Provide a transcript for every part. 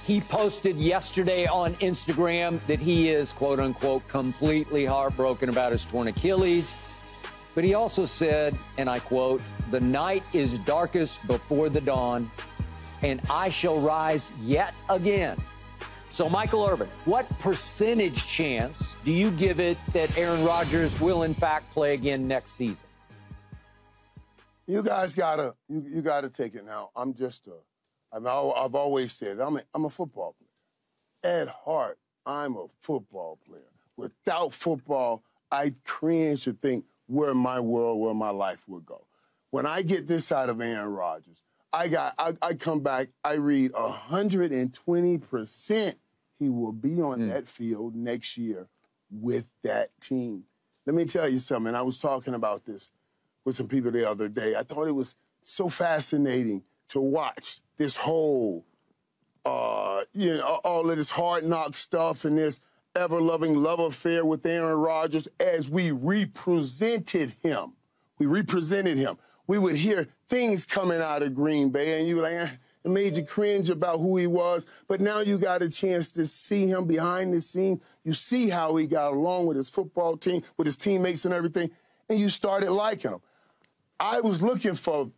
He posted yesterday on Instagram that he is, quote unquote, completely heartbroken about his torn Achilles. But he also said, and I quote, "The night is darkest before the dawn, and I shall rise yet again." So, Michael Irvin, what percentage chance do you give it that Aaron Rodgers will, in fact, play again next season? You guys gotta take it now. I've always said I'm a football player. At heart, I'm a football player. Without football, I cringe to think where my life would go. When I get this out of Aaron Rodgers, I come back, I read 120% he will be on that field next year with that team. Let me tell you something. I was talking about this with some people the other day. I thought it was so fascinating to watch this whole, all of this hard knock stuff and this ever-loving love affair with Aaron Rodgers as we represented him. We would hear things coming out of Green Bay, and you were like, it made you cringe about who he was. But now you got a chance to see him behind the scenes. You see how he got along with his football team, with his teammates and everything, and you started liking him. I was looking for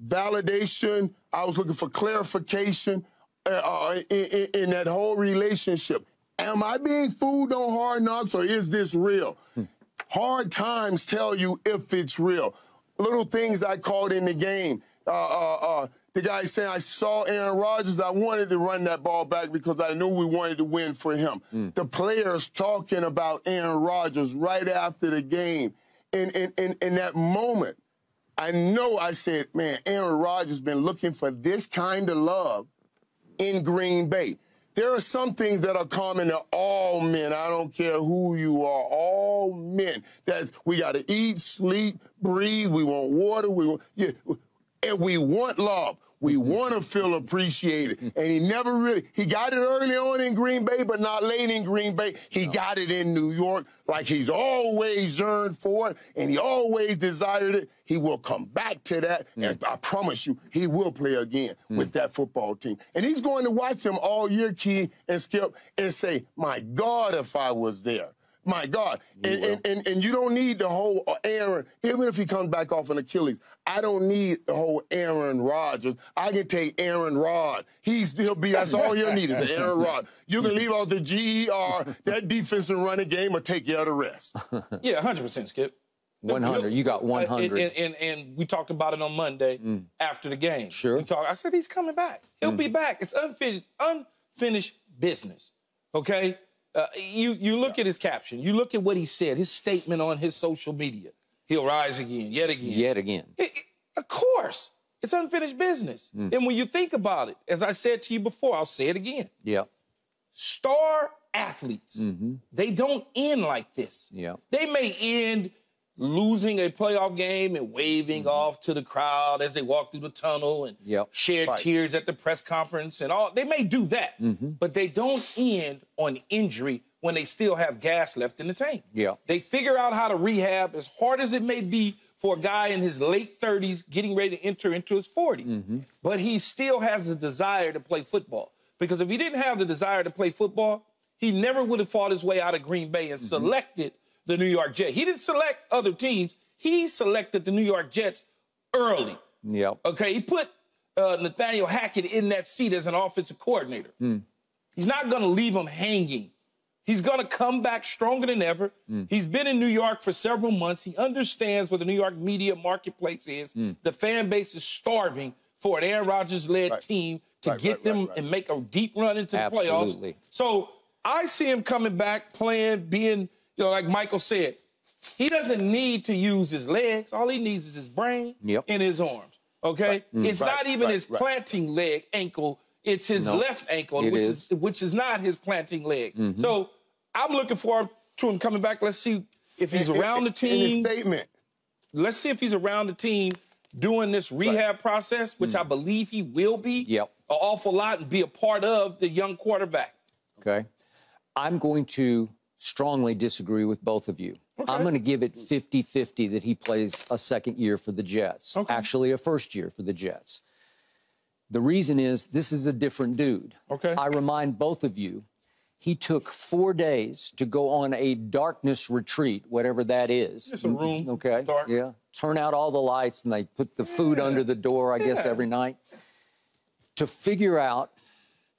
validation. I was looking for clarification in that whole relationship. Am I being fooled on Hard Knocks, or is this real? Hard times tell you if it's real. Little things I caught in the game. The guy saying, I saw Aaron Rodgers, I wanted to run that ball back because I knew we wanted to win for him. The players talking about Aaron Rodgers right after the game. In that moment, I said, man, Aaron Rodgers been looking for this kind of love in Green Bay. There are some things that are common to all men. I don't care who you are, all men. That we got to eat, sleep, breathe. We want water. And we want love. We want to feel appreciated. And he got it early on in Green Bay, but not late in Green Bay. He got it in New York like he's always yearned for it, and he always desired it. He will come back to that, and I promise you, he will play again with that football team. And he's going to watch them all year, Key and Skip, and say, my God, if I was there. My God. And you don't need the whole Aaron, even if he comes back off an Achilles, I don't need the whole Aaron Rodgers. I can take Aaron Rod. That's all he'll need is the Aaron Rod. You can leave out the GER, that defensive running game, or take care of the rest. Yeah, 100%, Skip. 100. You got 100. And we talked about it on Monday after the game. Sure. I said he's coming back. He'll be back. It's unfinished business, okay? You look at his caption. You look at what he said, his statement on his social media. He'll rise again, yet again. Yet again. Of course. It's unfinished business. And when you think about it, as I said to you before, I'll say it again. Yeah. Star athletes, they don't end like this. Yeah. They may end losing a playoff game and waving off to the crowd as they walk through the tunnel and shed tears at the press conference and all. They may do that, but they don't end on injury when they still have gas left in the tank. Yeah. They figure out how to rehab, as hard as it may be for a guy in his late 30s getting ready to enter into his 40s. But he still has a desire to play football. Because if he didn't have the desire to play football, he never would have fought his way out of Green Bay and selected the New York Jets. He didn't select other teams. He selected the New York Jets early. Yep. Okay, he put Nathaniel Hackett in that seat as an offensive coordinator. He's not going to leave him hanging. He's going to come back stronger than ever. He's been in New York for several months. He understands what the New York media marketplace is. The fan base is starving for an Aaron Rodgers-led team to get them and make a deep run into the playoffs. So I see him coming back, playing, being... like Michael said, he doesn't need to use his legs. All he needs is his brain and his arms, okay? It's not even his planting leg, ankle. It's his left ankle, which is not his planting leg. So I'm looking forward to him coming back. Let's see if he's around the team. In his statement. Let's see if he's around the team doing this rehab process, which I believe he will be an awful lot and be a part of the young quarterback. Okay. I'm going to strongly disagree with both of you. Okay. I'm going to give it 50-50 that he plays a second year for the Jets. Actually, a first year for the Jets. The reason is this is a different dude. Okay. I remind both of you, he took 4 days to go on a darkness retreat, whatever that is. It's a room. Okay. Dark. Yeah. Turn out all the lights and they put the food under the door, I guess, every night. To figure out,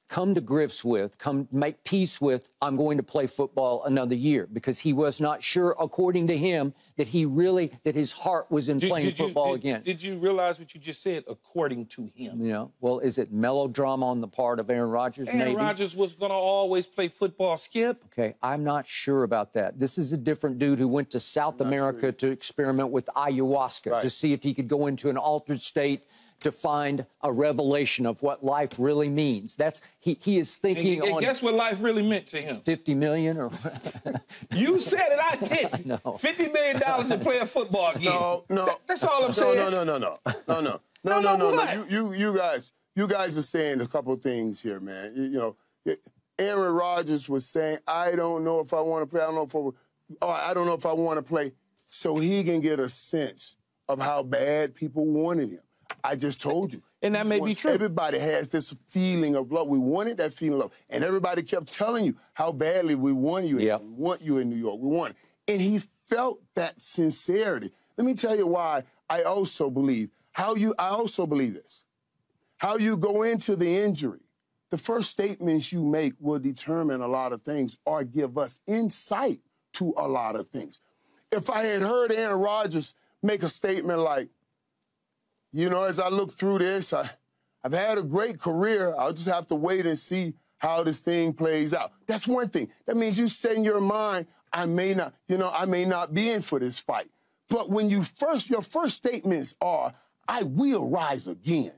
come to grips with, come make peace with, I'm going to play football another year, because he was not sure, according to him, that his heart was in playing football again. Did you realize what you just said, according to him? Yeah. Well, is it melodrama on the part of Aaron Rodgers? Aaron Rodgers was going to always play football, Skip. Okay, I'm not sure about that. This is a different dude who went to South America to experiment with ayahuasca to see if he could go into an altered state to find a revelation of what life really means. He is thinking and guess what life really meant to him? 50 million or You said it, I didn't. No. $50 million to play a football game. No. That's all I'm saying. No. You guys are saying a couple things here, man. You know, Aaron Rodgers was saying, I don't know if I want to play. I don't know if I want to play, so he can get a sense of how bad people wanted him. I just told you. And that may be true. Everybody has this feeling of love. We wanted that feeling of love. And everybody kept telling you how badly we want you. Yep. We want you in New York. We want it. And he felt that sincerity. Let me tell you why I also believe this. How you go into the injury. The first statements you make will determine a lot of things or give us insight to a lot of things. If I had heard Aaron Rodgers make a statement like, you know, as I look through this, I've had a great career. I'll just have to wait and see how this thing plays out. That's one thing. That means you set in your mind, I may not be in for this fight. But when your first statements are, I will rise again.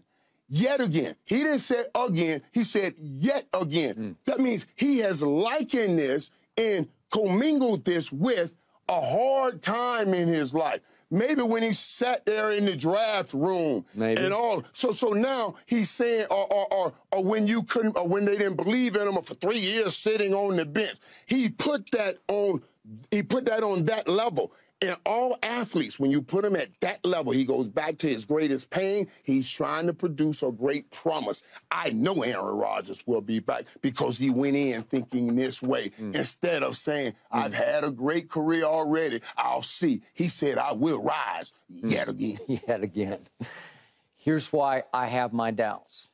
Yet again. He didn't say again. He said yet again. That means he has likened this and commingled this with a hard time in his life. Maybe when he sat there in the draft room and all. So now he's saying, or when you couldn't, or when they didn't believe in him, or for 3 years sitting on the bench, he put that on that level. And all athletes, when you put him at that level, he goes back to his greatest pain. He's trying to produce a great promise. I know Aaron Rodgers will be back because he went in thinking this way. Instead of saying, I've had a great career already, I'll see. He said, I will rise yet again. Yet again. Here's why I have my doubts.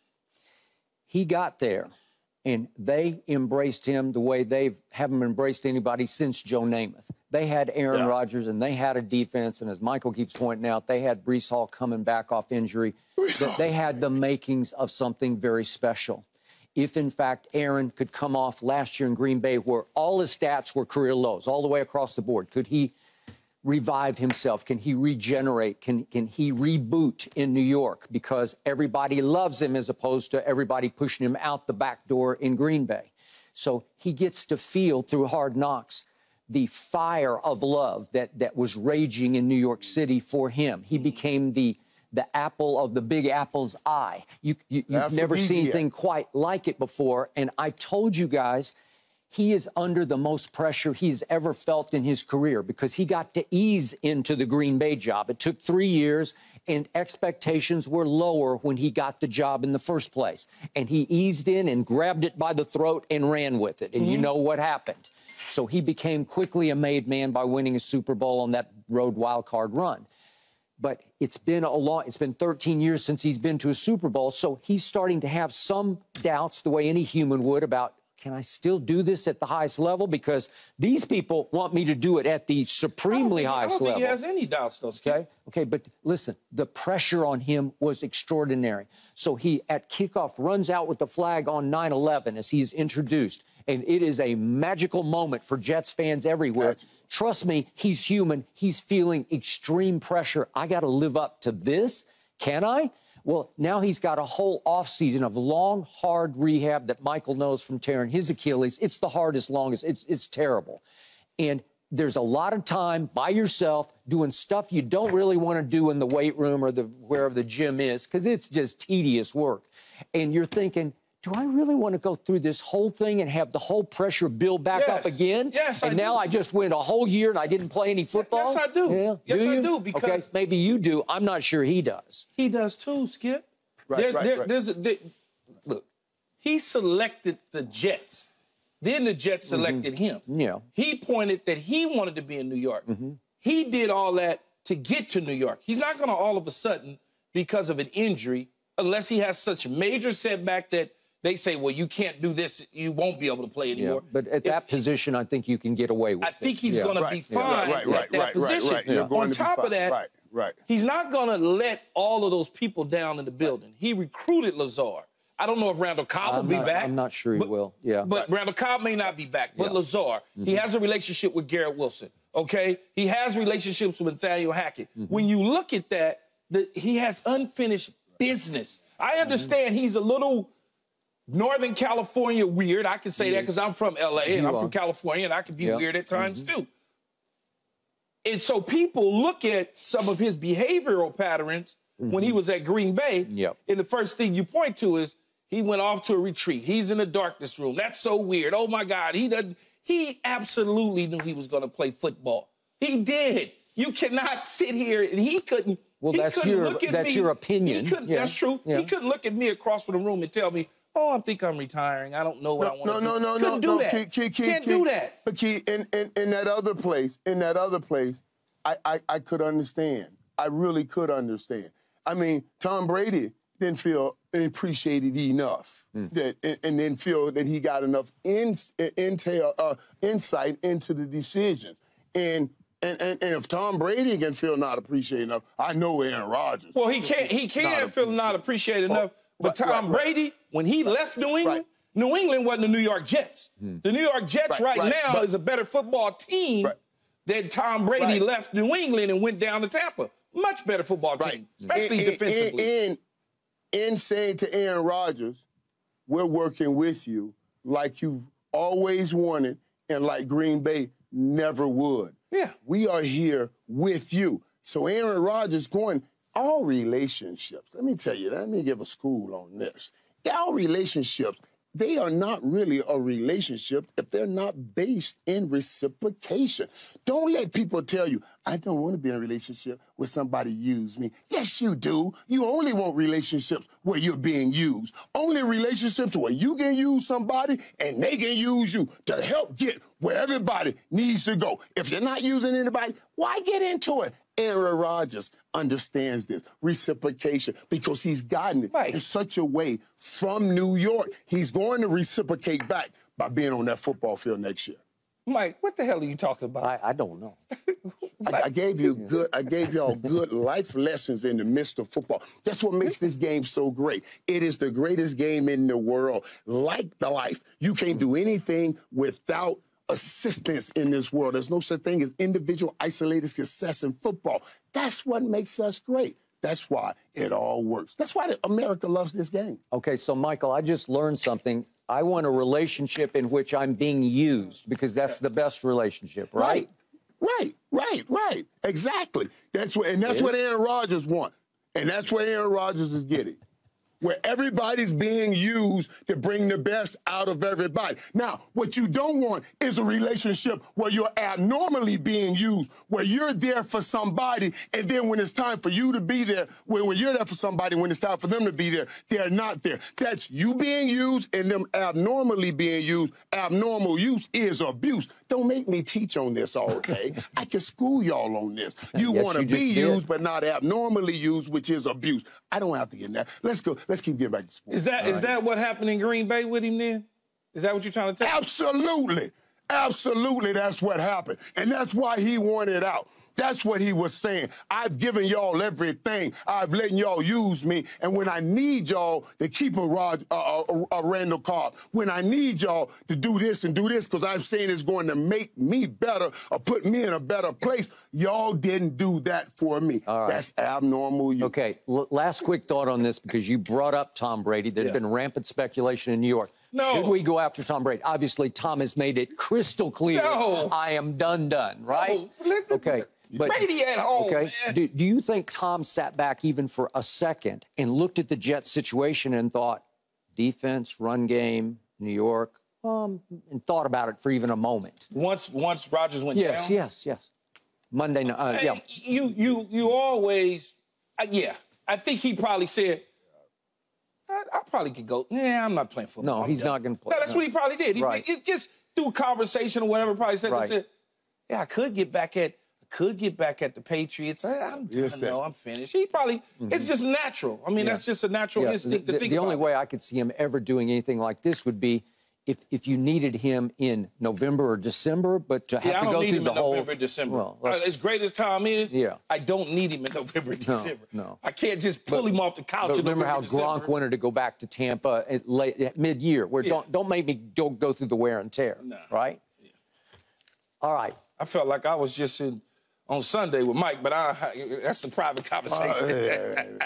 He got there, and they embraced him the way they haven't embraced anybody since Joe Namath. They had Aaron Rodgers, and they had a defense, and as Michael keeps pointing out, they had Breece Hall coming back off injury. They had the makings of something very special. If, in fact, Aaron could come off last year in Green Bay where all his stats were career lows, all the way across the board, could he revive himself? Can he regenerate? Can he reboot in New York? Because everybody loves him as opposed to everybody pushing him out the back door in Green Bay. So he gets to feel through Hard Knocks the fire of love that was raging in New York City for him. He became the apple of the Big Apple's eye. You've never seen anything quite like it before. And I told you guys, he is under the most pressure he's ever felt in his career because he got to ease into the Green Bay job. It took 3 years, and expectations were lower when he got the job in the first place. And he eased in and grabbed it by the throat and ran with it. And you know what happened. So he became quickly a made man by winning a Super Bowl on that road wild card run. But it's been 13 years since he's been to a Super Bowl, so he's starting to have some doubts, the way any human would, about, can I still do this at the highest level? Because these people want me to do it at the supremely highest level. I don't think he has any doubts, though, Skip. Okay, but listen, the pressure on him was extraordinary. So he, at kickoff, runs out with the flag on 9/11 as he's introduced. And it is a magical moment for Jets fans everywhere. Trust me, he's human. He's feeling extreme pressure. I got to live up to this. Can I? Well, now he's got a whole offseason of long, hard rehab that Michael knows from tearing his Achilles. It's the hardest, longest. It's terrible. And there's a lot of time by yourself doing stuff you don't really want to do in the weight room or wherever the gym is, because it's just tedious work. And you're thinking, do I really want to go through this whole thing and have the whole pressure build back up again? Yes, and now I just went a whole year and I didn't play any football? Yes, I do. Yeah. Yes, I do, because... Okay, maybe you do. I'm not sure he does. He does too, Skip. Look, he selected the Jets. Then the Jets selected him. Yeah. He pointed that he wanted to be in New York. He did all that to get to New York. He's not going to all of a sudden, because of an injury, unless he has such a major setback that they say, well, you can't do this, you won't be able to play anymore. But at that position, I think you can get away with it. I think he's going to be fine at that position. On top of that, he's not going to let all of those people down in the building. He recruited Lazard. I don't know if Randall Cobb will be back. I'm not sure he will, But Randall Cobb may not be back. But Lazard, he has a relationship with Garrett Wilson, okay? He has relationships with Nathaniel Hackett. When you look at that, he has unfinished business. I understand he's a little Northern California weird. I can say that because I'm from L.A. and I'm from California, and I can be weird at times, too. And so people look at some of his behavioral patterns when he was at Green Bay, and the first thing you point to is he went off to a retreat. He's in the darkness room. That's so weird. Oh, my God. He absolutely knew he was going to play football. He did. You cannot sit here, and he couldn't. Well, that's your opinion. That's true. He couldn't look at me across from the room and tell me, oh, I think I'm retiring. I don't know what I want to do. Couldn't do that. Can't do that. But Key, in that other place, I could understand. I really could understand. I mean, Tom Brady didn't feel appreciated enough, and didn't feel that he got enough insight into the decisions. And if Tom Brady can feel not appreciated enough, I know Aaron Rodgers. Well, he can't feel not appreciated enough. But Tom Brady, when he left New England, New England wasn't the New York Jets. The New York Jets now is a better football team than Tom Brady left New England and went down to Tampa. Much better football team, especially defensively. In saying to Aaron Rodgers, we're working with you like you've always wanted and like Green Bay never would. Yeah. We are here with you. So Aaron Rodgers going, all relationships, let me tell you, let me give a school on this. Our relationships, they are not really a relationship if they're not based in reciprocation. Don't let people tell you, I don't want to be in a relationship where somebody used me. Yes, you do. You only want relationships where you're being used. Only relationships where you can use somebody and they can use you to help get where everybody needs to go. If you're not using anybody, why get into it? Aaron Rodgers understands this reciprocation because he's gotten it in such a way from New York. He's going to reciprocate back by being on that football field next year. Mike, what the hell are you talking about? I don't know. I gave y'all good life lessons in the midst of football. That's what makes this game so great. It is the greatest game in the world. Like the life, you can't do anything without assistance in this world. There's no such thing as individual isolated success in football. That's what makes us great. That's why it all works. That's why America loves this game. Okay, so Michael, I just learned something. I want a relationship in which I'm being used because that's the best relationship, right? Right. Exactly. That's what Aaron Rodgers wants. And that's what Aaron Rodgers is getting. Where everybody's being used to bring the best out of everybody. Now, what you don't want is a relationship where you're abnormally being used, where you're there for somebody, and then when it's time for you to be there, when you're there for somebody, when it's time for them to be there, they're not there. That's you being used and them abnormally being used. Abnormal use is abuse. Don't make me teach on this all day. I can school y'all on this. You want to be used, but not abnormally used, which is abuse. I don't have to get in that. Let's go. Let's keep getting back to sports. Is that what happened in Green Bay with him then? Is that what you're trying to tell me? Absolutely. Absolutely, that's what happened. And that's why he wanted out. That's what he was saying. I've given y'all everything. I've letting y'all use me. And when I need y'all to keep a Randall Cobb, when I need y'all to do this and do this because I'm saying it's going to make me better or put me in a better place, y'all didn't do that for me. All right. That's abnormal use. Okay, last quick thought on this because you brought up Tom Brady. There's been rampant speculation in New York. No. Should we go after Tom Brady? Obviously, Tom has made it crystal clear. No. I am done, right? No. Okay. But, Brady at home, okay. Man. Do you think Tom sat back even for a second and looked at the Jets situation and thought, defense, run game, New York, and thought about it for even a moment? Once Rodgers went down? Yes. Monday night, You always, I think he probably said, I probably could go, I'm not playing football. No, he's not going to play. No, that's what he probably did. He just through conversation or whatever, probably said, I could get back at the Patriots. I'm done, no, I'm finished. He probably, it's just natural. I mean, that's just a natural instinct to think about. The only way I could see him ever doing anything like this would be if you needed him in November or December, but to have to go through the whole... November, December. As great as Tom is, I don't need him in November, December. No. I can't just pull him off the couch in remember November, how Gronk wanted to go back to Tampa at mid-year, where don't make me go through the wear and tear, right? Yeah. All right. I felt like I was just on Sunday with Mike, but that's a private conversation.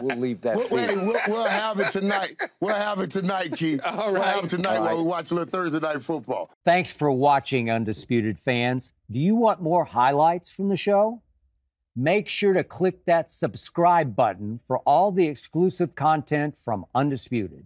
We'll leave that. We'll have it tonight. We'll have it tonight, Keith. All right. We'll have it tonight while we watch a little Thursday Night Football. Thanks for watching, Undisputed fans. Do you want more highlights from the show? Make sure to click that subscribe button for all the exclusive content from Undisputed.